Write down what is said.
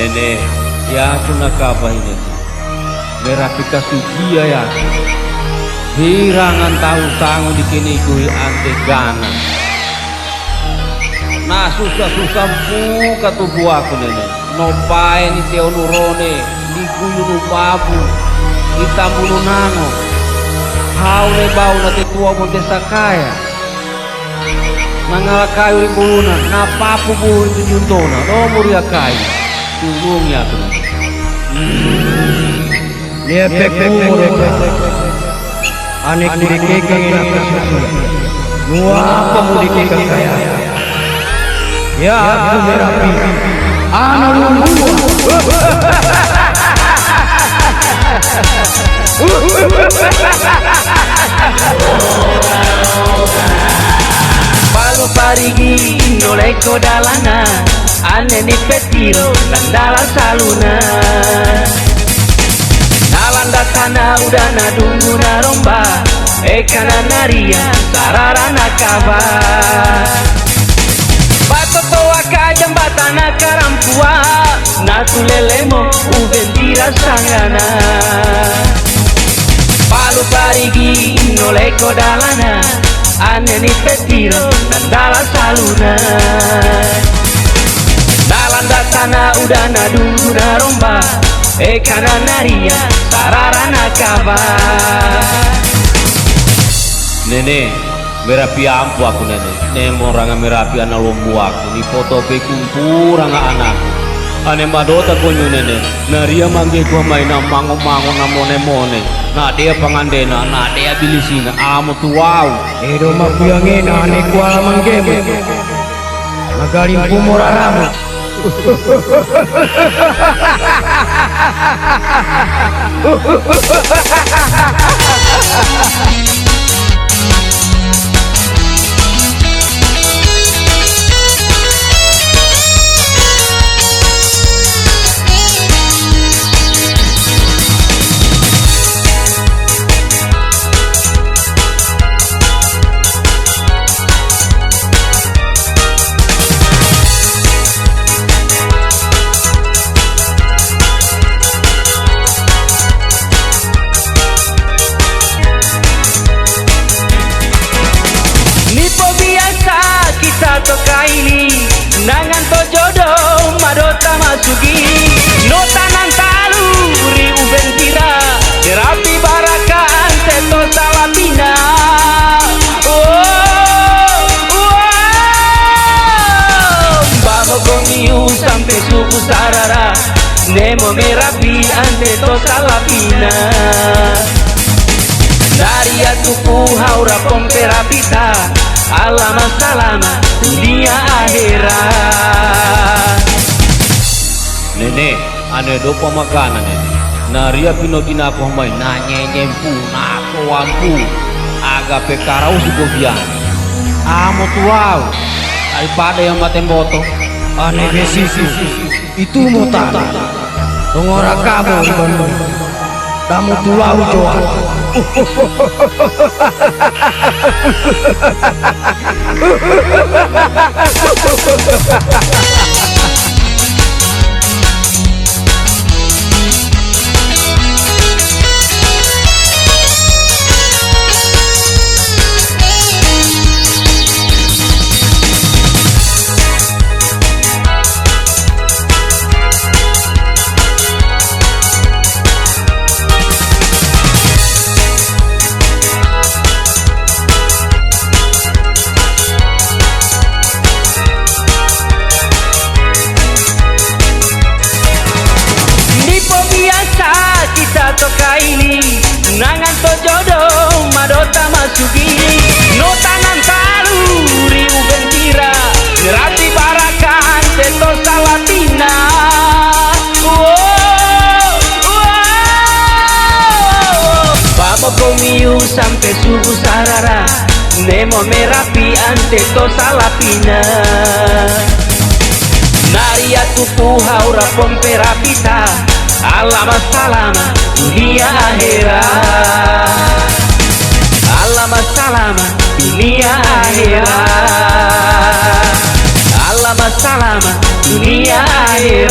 Nene, ya aku nakabah ini. Merapika sugia ya. Hirangan tahu sangu dikini kui ante gana. Nah susah-susah buka tubuh aku nene. Nopai ni teo nurone, di kuyu nupabu, kita bulu nango. Haule bau na tetua monte sakaya. Nangalakai uri buluna, napapu buhu itu juntona, nomor ya kai. Tulungnya tuh. Lihat umur anek dikekang susu. Nuapa mu dikekang kaya. Ya aku merapi. Anak lumbu. Palu parigi noleko dalana, ane ni petiro dandala saluna. Nalanda tanah udah nadunggu naromba, ekana naria sararana kaba. Batoto waka jambatana karampua, natulelemo uventira sangana. Palu parigi noleko dalana, ane ni petiro dandala saluna. Nalanda tanah udah nadunggu naromba, ekana naria sararana kaba. Nene, merapi ampu aku nene. Nemo ranga merapi anak lombu aku. Ni foto pe kumpul ranga anakku. Ane madota konyo nene. Naria mangge gua maina mango-mango namone mone. Na dia pangandena, na dia bilisina. Amo tuau. Edo mapiangena ane kuala manggeme. Magaling pumoraramu. Kita kaili nangan to jodoh madota masuki nota nantalu ri uventira terapi barakan teto salapina. Bamo gomiu sampai suku sarara nemo merapi ante to salapina. Dari atuku haura pomperapita alama salama dunia akhirat. Nene, ane do pamagana nene. Naria pino ginako mai nanye nyempu nako wampu. Aga pekarau sugobian. Amo tuau. Daripada yang matemboto. Ane besiku. Itu mutana. Tungora kamu ibanu. Tamu tulau joa. Kaili nangan to jodoh madota masuki nota nantalu ri uventira terapi barakan teto salapina. Babo komiu sampai suku sarara nemo merapi ante to salapina. Naria tuku haura pomperapita alama salama dunia akhirat. Alama salama dunia akhirat. Alama salama dunia akhirat.